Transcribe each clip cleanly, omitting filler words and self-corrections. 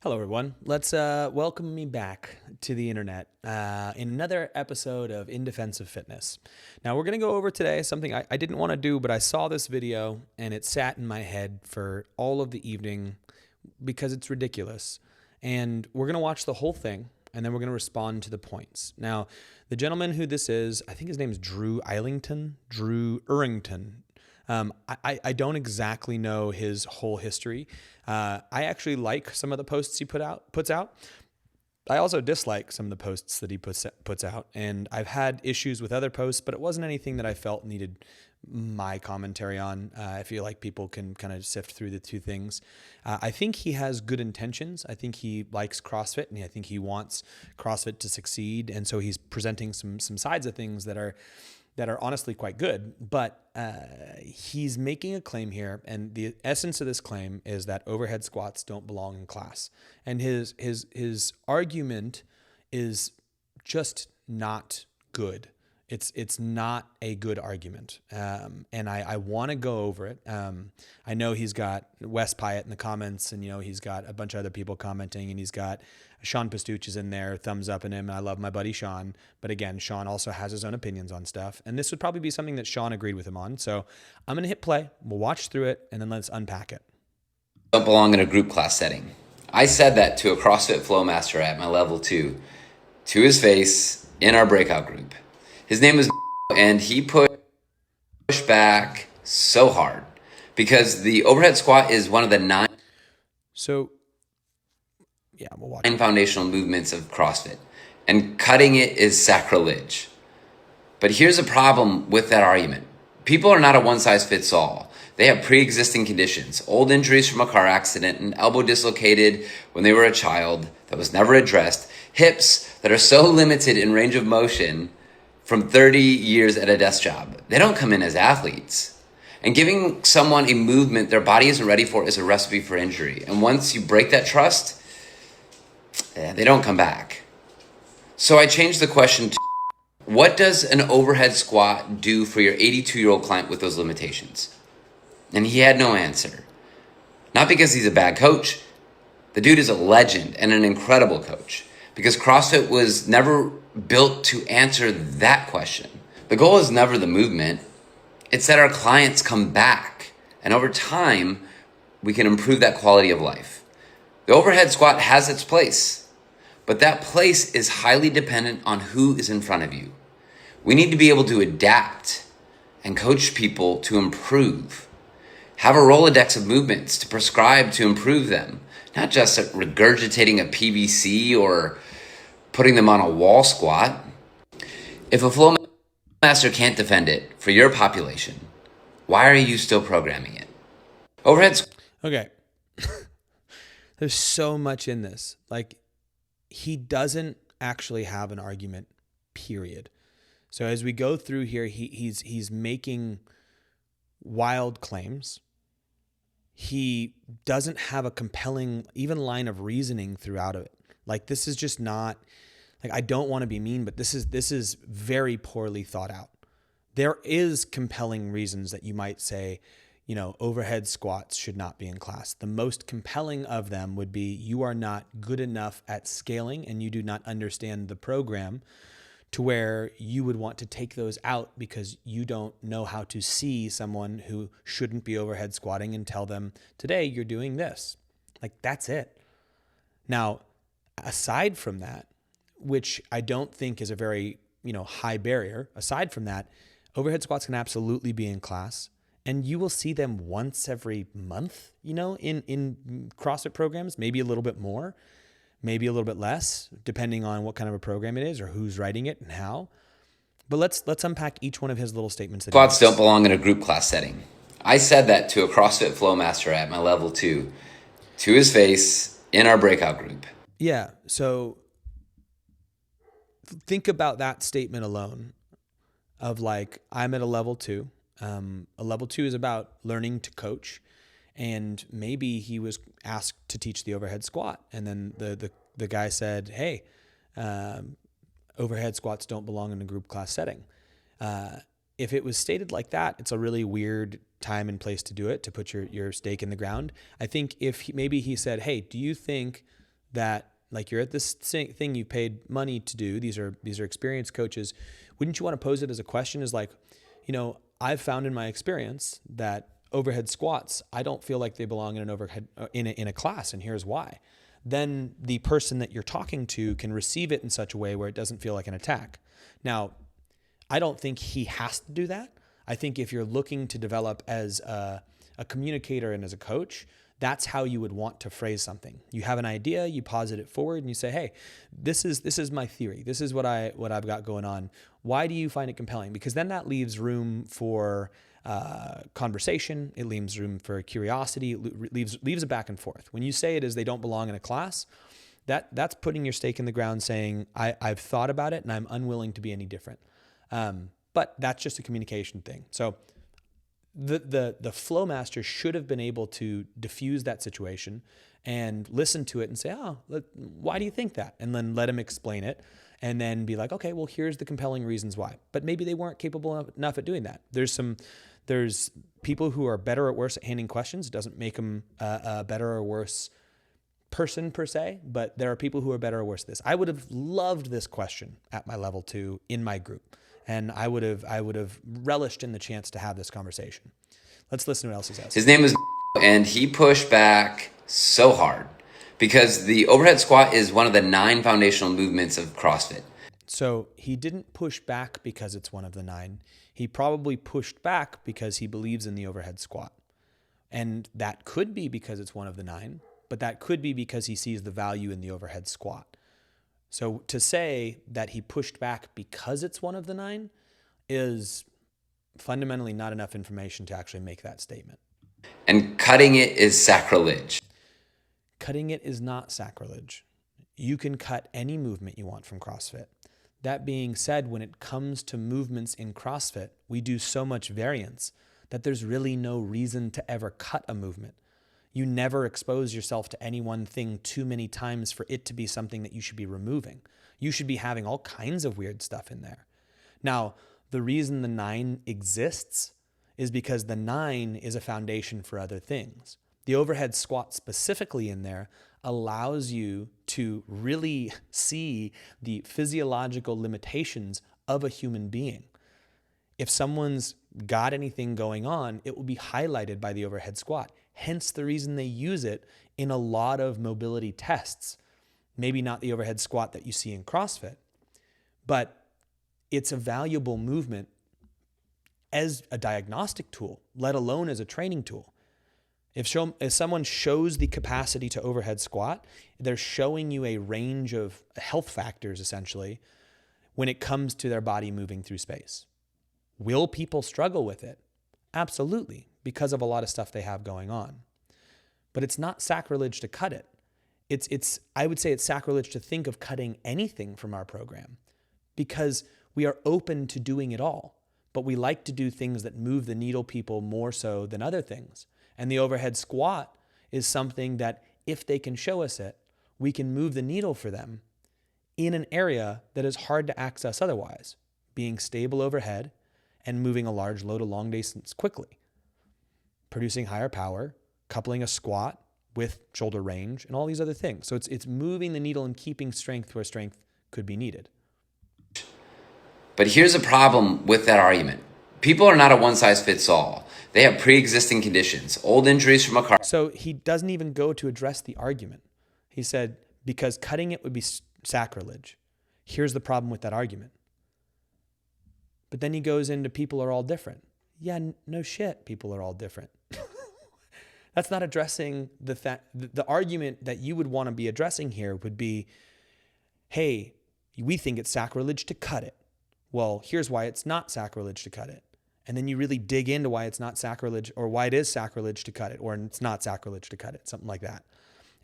Hello, everyone. Let's welcome me back to the internet in another episode of In Defense of Fitness. Now, we're going to go over today something I didn't want to do, but I saw this video and it sat in my head for all of the evening because it's ridiculous. And we're going to watch the whole thing and then we're going to respond to the points. Now, the gentleman who this is, I think his name is Drew Urrington. I don't exactly know his whole history. I actually like some of the posts he puts out. I also dislike some of the posts that he puts out, and I've had issues with other posts, but it wasn't anything that I felt needed my commentary on. I feel like people can kind of sift through the two things. I think he has good intentions. I think he likes CrossFit, and I think he wants CrossFit to succeed, and so he's presenting some sides of things that are honestly quite good, but he's making a claim here, and the essence of this claim is that overhead squats don't belong in class. And his argument is just not good. It's not a good argument, and I want to go over it. I know he's got Wes Pyatt in the comments, and he's got a bunch of other people commenting, and he's got Sean Pastuch is in there, thumbs up in him. I love my buddy Sean, but again, Sean also has his own opinions on stuff, and this would probably be something that Sean agreed with him on. So I'm gonna hit play. We'll watch through it, and then let's unpack it. Don't belong in a group class setting. I said that to a CrossFit Flow Master at my level 2, to his face in our breakout group. His name is and he pushed back so hard because the overhead squat is one of the 9 we'll watch foundational movements of CrossFit, and cutting it is sacrilege. But here's a problem with that argument. People are not a one-size-fits-all. They have pre-existing conditions, old injuries from a car accident, an elbow dislocated when they were a child that was never addressed, hips that are so limited in range of motion from 30 years at a desk job. They don't come in as athletes. And giving someone a movement their body isn't ready for is a recipe for injury. And once you break that trust, they don't come back. So I changed the question to, what does an overhead squat do for your 82-year-old client with those limitations? And he had no answer. Not because he's a bad coach. The dude is a legend and an incredible coach, because CrossFit was never built to answer that question. The goal is never the movement. It's that our clients come back, and over time, we can improve that quality of life. The overhead squat has its place, but that place is highly dependent on who is in front of you. We need to be able to adapt and coach people to improve. Have a Rolodex of movements to prescribe to improve them, not just regurgitating a PVC or putting them on a wall squat. If a flow master can't defend it for your population, why are you still programming it? Okay. There's so much in this. Like, he doesn't actually have an argument, period. So as we go through here, he's making wild claims. He doesn't have a compelling even line of reasoning throughout it. Like, this is just not, like, I don't want to be mean, but this is very poorly thought out. There is compelling reasons that you might say, overhead squats should not be in class. The most compelling of them would be you are not good enough at scaling and you do not understand the program to where you would want to take those out because you don't know how to see someone who shouldn't be overhead squatting and tell them, today you're doing this. Like, that's it. Now, aside from that, which I don't think is a very, high barrier, aside from that, overhead squats can absolutely be in class. And you will see them once every month, in CrossFit programs, maybe a little bit more, maybe a little bit less, depending on what kind of a program it is or who's writing it and how. But let's unpack each one of his little statements. Squats don't belong in a group class setting. I said that to a CrossFit Flow Master at my level 2, to his face in our breakout group. Yeah, so think about that statement alone of, like, I'm at a level 2. A level 2 is about learning to coach, and maybe he was asked to teach the overhead squat, and then the guy said, "Hey, overhead squats don't belong in a group class setting." If it was stated like that, it's a really weird time and place to do it, to put your stake in the ground. I think if maybe he said, "Hey, do you think that like you're at this thing you paid money to do. These are experienced coaches. Wouldn't you want to pose it as a question as like, I've found in my experience that overhead squats, I don't feel like they belong in an overhead in a class, and here's why. Then the person that you're talking to can receive it in such a way where it doesn't feel like an attack. Now, I don't think he has to do that. I think if you're looking to develop as a communicator and as a coach, that's how you would want to phrase something. You have an idea, you posit it forward, and you say, "Hey, this is my theory. This is what I've got going on. Why do you find it compelling?" Because then that leaves room for conversation. It leaves room for curiosity. It leaves a back and forth. When you say it as they don't belong in a class, that's putting your stake in the ground, saying, I've thought about it and I'm unwilling to be any different. But that's just a communication thing. So the flow master should have been able to diffuse that situation and listen to it and say, why do you think that? And then let him explain it and then be like, okay, well, here's the compelling reasons why. But maybe they weren't capable enough at doing that. There's people who are better or worse at handling questions. It doesn't make them a better or worse person per se, but there are people who are better or worse at this. I would have loved this question at my level 2 in my group. And I would have relished in the chance to have this conversation. Let's listen to what else he says. His name was, and he pushed back so hard because the overhead squat is one of the 9 foundational movements of CrossFit. So he didn't push back because it's one of the 9. He probably pushed back because he believes in the overhead squat. And that could be because it's one of the 9, but that could be because he sees the value in the overhead squat. So to say that he pushed back because it's one of the 9 is fundamentally not enough information to actually make that statement. And cutting it is sacrilege. Cutting it is not sacrilege. You can cut any movement you want from CrossFit. That being said, when it comes to movements in CrossFit, we do so much variance that there's really no reason to ever cut a movement. You never expose yourself to any one thing too many times for it to be something that you should be removing. You should be having all kinds of weird stuff in there. Now, the reason the 9 exists is because the 9 is a foundation for other things. The overhead squat specifically in there allows you to really see the physiological limitations of a human being. If someone's got anything going on, it will be highlighted by the overhead squat. Hence the reason they use it in a lot of mobility tests. Maybe not the overhead squat that you see in CrossFit, but it's a valuable movement as a diagnostic tool, let alone as a training tool. If someone shows the capacity to overhead squat, they're showing you a range of health factors, essentially, when it comes to their body moving through space. Will people struggle with it? Absolutely, because of a lot of stuff they have going on. But it's not sacrilege to cut it. I would say it's sacrilege to think of cutting anything from our program because we are open to doing it all, but we like to do things that move the needle people more so than other things. And the overhead squat is something that if they can show us it, we can move the needle for them in an area that is hard to access otherwise, being stable overhead and moving a large load a long distance quickly, producing higher power, coupling a squat with shoulder range and all these other things. So it's moving the needle and keeping strength where strength could be needed. But here's a problem with that argument. People are not a one-size-fits-all. They have pre-existing conditions, old injuries from a car. So he doesn't even go to address the argument. He said, because cutting it would be sacrilege. Here's the problem with that argument. But then he goes into people are all different. Yeah, no shit, people are all different. That's not addressing the argument that you would want to be addressing here would be, hey, we think it's sacrilege to cut it. Well, here's why it's not sacrilege to cut it. And then you really dig into why it's not sacrilege or why it is sacrilege to cut it or it's not sacrilege to cut it, something like that.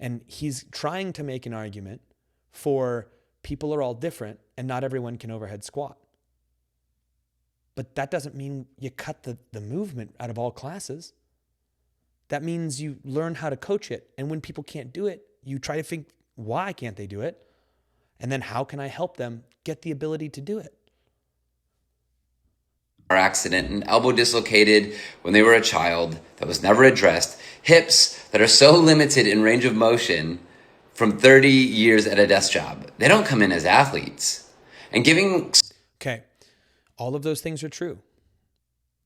And he's trying to make an argument for people are all different and not everyone can overhead squat. But that doesn't mean you cut the movement out of all classes. That means you learn how to coach it. And when people can't do it, you try to think, why can't they do it? And then how can I help them get the ability to do it? Accident, an elbow dislocated when they were a child that was never addressed, hips that are so limited in range of motion from 30 years at a desk job. They don't come in as athletes. And giving... Okay, all of those things are true.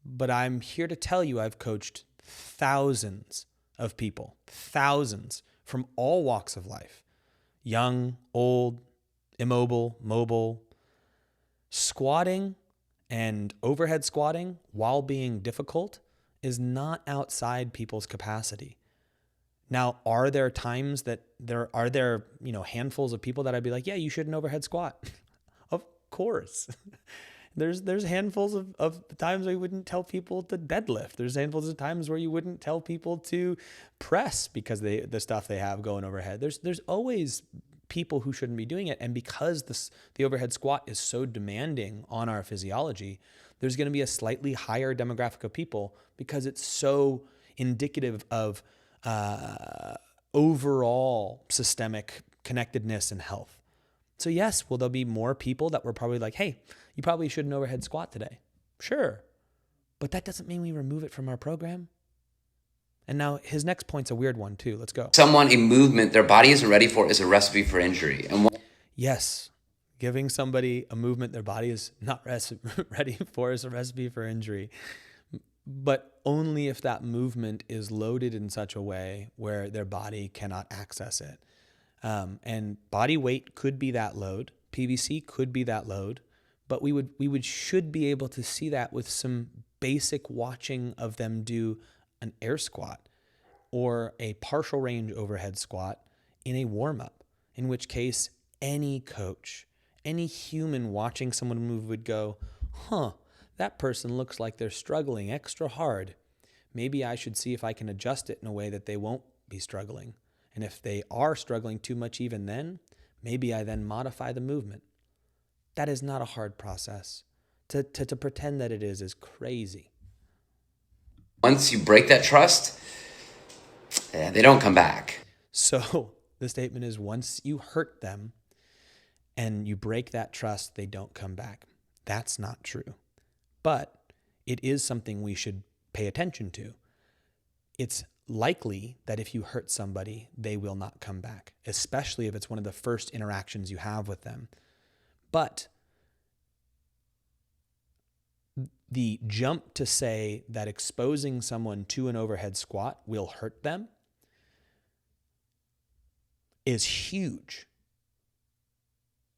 But I'm here to tell you I've coached thousands of people, thousands from all walks of life, young, old, immobile, mobile. Squatting and overhead squatting while being difficult is not outside people's capacity. Now, are there times that are there, handfuls of people that I'd be like, yeah, you shouldn't overhead squat? Of course. There's handfuls of times where you wouldn't tell people to deadlift. There's handfuls of times where you wouldn't tell people to press because the stuff they have going overhead. There's always people who shouldn't be doing it. And because the overhead squat is so demanding on our physiology, there's going to be a slightly higher demographic of people because it's so indicative of overall systemic connectedness and health. So yes, will there be more people that were probably like, hey, you probably shouldn't overhead squat today? Sure. But that doesn't mean we remove it from our program. And now his next point's a weird one too. Let's go. Someone a movement their body isn't ready for is a recipe for injury. And yes, giving somebody a movement their body is not ready for is a recipe for injury. But only if that movement is loaded in such a way where their body cannot access it. And body weight could be that load. PVC could be that load. But we should be able to see that with some basic watching of them do an air squat or a partial range overhead squat in a warm-up, in which case any coach, any human watching someone move would go, that person looks like they're struggling extra hard. Maybe I should see if I can adjust it in a way that they won't be struggling. And if they are struggling too much even then, maybe I then modify the movement. That is not a hard process. To pretend that it is crazy. once you break that trust, they don't come back. So the statement is, once you hurt them and you break that trust, they don't come back. That's not true. But it is something we should pay attention to. It's likely that if you hurt somebody, they will not come back, especially if it's one of the first interactions you have with them. But the jump to say that exposing someone to an overhead squat will hurt them is huge.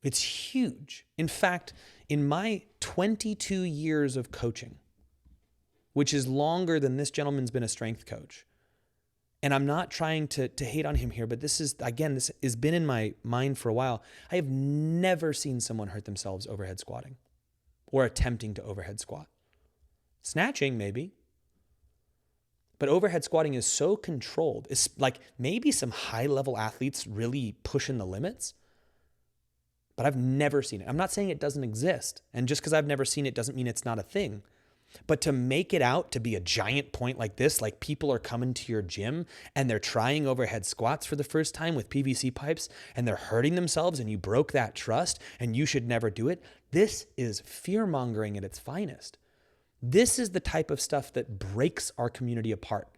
It's huge. In fact, in my 22 years of coaching, which is longer than this gentleman's been a strength coach, and I'm not trying to hate on him here, but this has been in my mind for a while. I have never seen someone hurt themselves overhead squatting or attempting to overhead squat. Snatching, maybe. But overhead squatting is so controlled. It's like maybe some high-level athletes really pushing the limits, but I've never seen it. I'm not saying it doesn't exist. And just because I've never seen it doesn't mean it's not a thing. But to make it out to be a giant point like this, like people are coming to your gym and they're trying overhead squats for the first time with PVC pipes and they're hurting themselves and you broke that trust and you should never do it. This is fear-mongering at its finest. This is the type of stuff that breaks our community apart.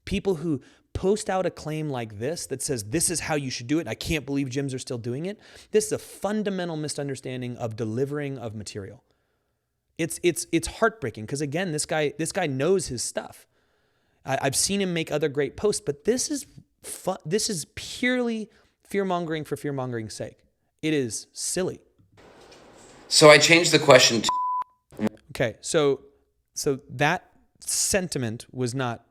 People who post out a claim like this that says, this is how you should do it, and I can't believe gyms are still doing it. This is a fundamental misunderstanding of delivering of material. It's heartbreaking because, again, this guy knows his stuff. I've seen him make other great posts, but this is fun. This is purely fear-mongering for fear-mongering's sake. It is silly. So I changed the question to... Okay, so that sentiment was not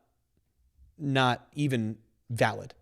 even valid.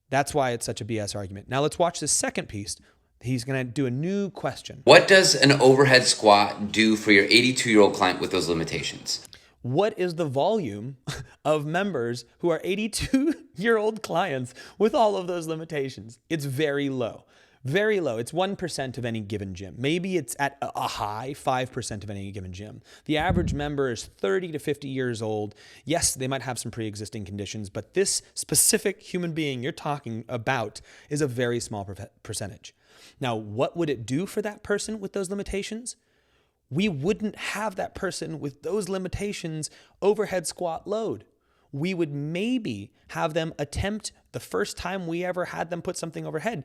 That's why it's such a BS argument. Now let's watch this second piece. He's going to do a new question. What does an overhead squat do for your 82-year-old client with those limitations? What is the volume of members who are 82-year-old clients with all of those limitations? It's very low. Very low. It's 1% of any given gym. Maybe it's at a high 5% of any given gym. The average member is 30 to 50 years old. Yes, they might have some pre-existing conditions, but this specific human being you're talking about is a very small percentage. Now, what would it do for that person with those limitations? We wouldn't have that person with those limitations overhead squat load. we would maybe have them attempt the first time we ever had them put something overhead.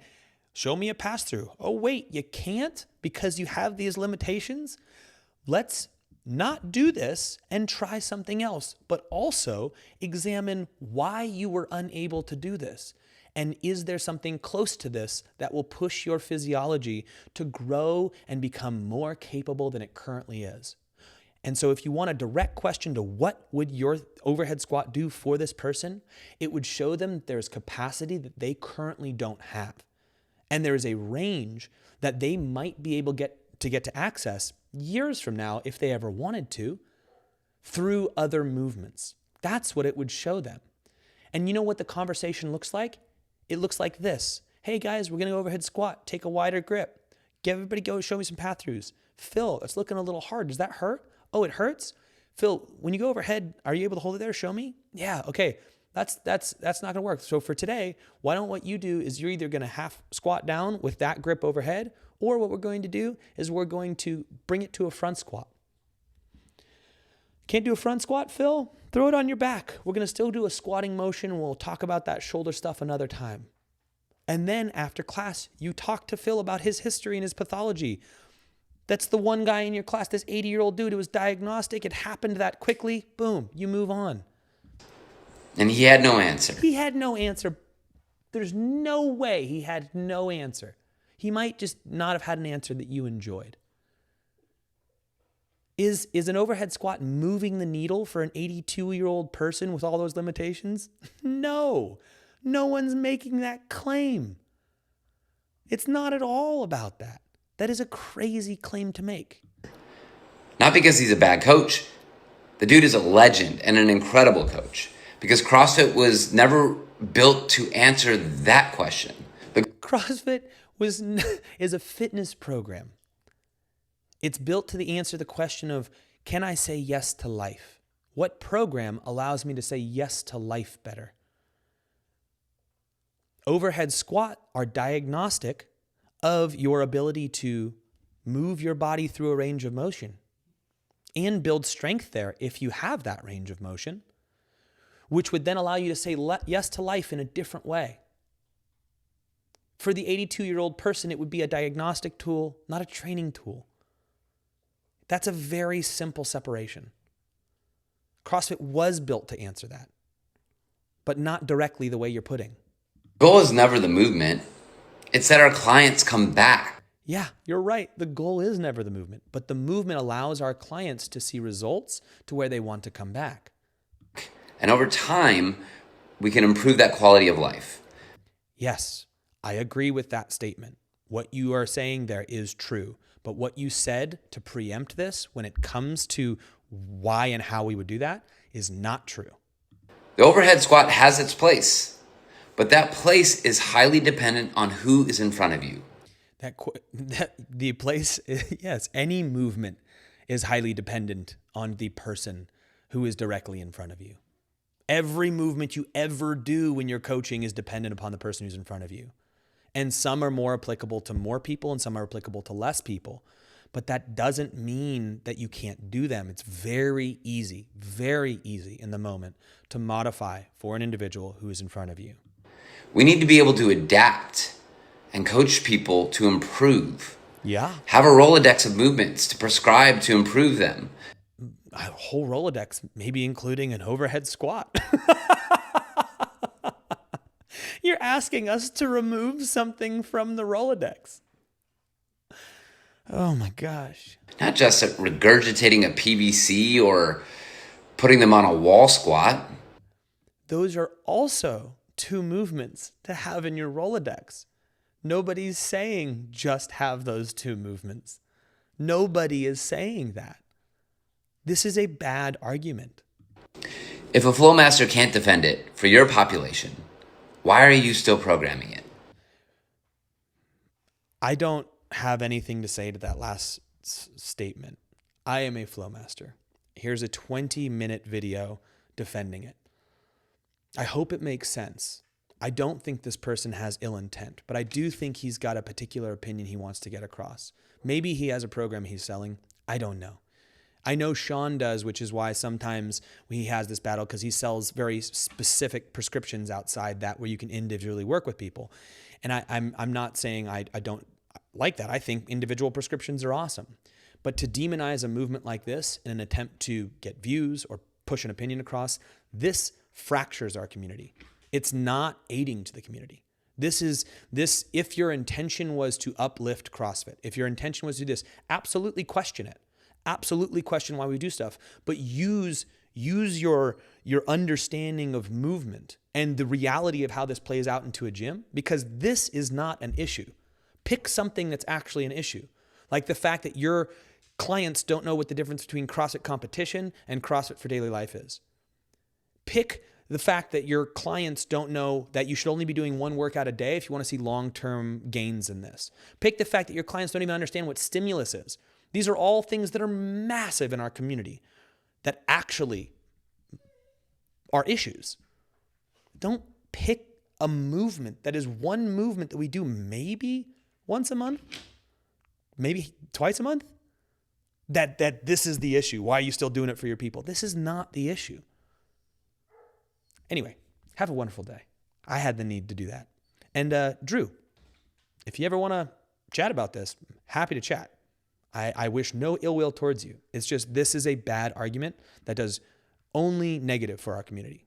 Show me a pass through. Oh, wait, you can't because you have these limitations? Let's not do this and try something else, but also examine why you were unable to do this. And is there something close to this that will push your physiology to grow and become more capable than it currently is? And so if you want a direct question to what would your overhead squat do for this person, it would show them that there's capacity that they currently don't have. And there is a range that they might be able to get to access years from now, if they ever wanted to, through other movements. That's what it would show them. And you know what the conversation looks like? It looks like this. Hey guys, we're going to overhead squat. Take a wider grip. Get everybody go show me some path throughs. Phil, it's looking a little hard. Does that hurt? Oh, it hurts? Phil, when you go overhead, are you able to hold it there? Show me. Yeah, okay. That's not going to work. So for today, why don't what you do is you're either going to half squat down with that grip overhead, or what we're going to do is we're going to bring it to a front squat. Can't do a front squat, Phil? Throw it on your back. We're going to still do a squatting motion. We'll talk about that shoulder stuff another time. And then after class, you talk to Phil about his history and his pathology. That's the one guy in your class, this 80-year-old dude who was diagnostic. It happened that quickly. Boom, you move on. And he had no answer. He had no answer. There's no way he had no answer. He might just not have had an answer that you enjoyed. Is an overhead squat moving the needle for an 82-year-old person with all those limitations? No. No one's making that claim. It's not at all about that. That is a crazy claim to make. Not because he's a bad coach. The dude is a legend and an incredible coach. Because CrossFit was never built to answer that question. CrossFit is a fitness program. It's built to answer the question of, can I say yes to life? What program allows me to say yes to life better? Overhead squat are diagnostic of your ability to move your body through a range of motion and build strength there if you have that range of motion, which would then allow you to say yes to life in a different way. For the 82-year-old person, it would be a diagnostic tool, not a training tool. That's a very simple separation. CrossFit was built to answer that, but not directly the way you're putting. The goal is never the movement. It's that our clients come back. Yeah, you're right. The goal is never the movement, but the movement allows our clients to see results to where they want to come back. And over time, we can improve that quality of life. Yes, I agree with that statement. What you are saying there is true. But what you said to preempt this when it comes to why and how we would do that is not true. The overhead squat has its place, but that place is highly dependent on who is in front of you. The place, yes, any movement is highly dependent on the person who is directly in front of you. Every movement you ever do when you're coaching is dependent upon the person who's in front of you. And some are more applicable to more people and some are applicable to less people. But that doesn't mean that you can't do them. It's very easy in the moment to modify for an individual who is in front of you. We need to be able to adapt and coach people to improve. Yeah. Have a Rolodex of movements to prescribe to improve them. A whole Rolodex, maybe including an overhead squat. You're asking us to remove something from the Rolodex. Oh my gosh. Not just regurgitating a PVC or putting them on a wall squat. Those are also two movements to have in your Rolodex. Nobody's saying just have those two movements. Nobody is saying that. This is a bad argument. If a Flowmaster can't defend it for your population, why are you still programming it? I don't have anything to say to that last statement. I am a Flowmaster. Here's a 20-minute video defending it. I hope it makes sense. I don't think this person has ill intent, but I do think he's got a particular opinion he wants to get across. Maybe he has a program he's selling. I don't know. I know Sean does, which is why sometimes he has this battle, because he sells very specific prescriptions outside that where you can individually work with people. And I'm not saying I don't like that. I think individual prescriptions are awesome. But to demonize a movement like this in an attempt to get views or push an opinion across, this fractures our community. It's not aiding to the community. If your intention was to uplift CrossFit, if your intention was to do this, absolutely question it. Absolutely question why we do stuff, but use your understanding of movement and the reality of how this plays out into a gym, because this is not an issue. Pick something that's actually an issue. Like the fact that your clients don't know what the difference between CrossFit competition and CrossFit for daily life is. Pick the fact that your clients don't know that you should only be doing one workout a day if you want to see long-term gains in this. Pick the fact that your clients don't even understand what stimulus is. These are all things that are massive in our community that actually are issues. Don't pick a movement that is one movement that we do maybe once a month, maybe twice a month, that this is the issue. Why are you still doing it for your people? This is not the issue. Anyway, have a wonderful day. I had the need to do that. And Drew, if you ever want to chat about this, happy to chat. I wish no ill will towards you. It's just this is a bad argument that does only negative for our community.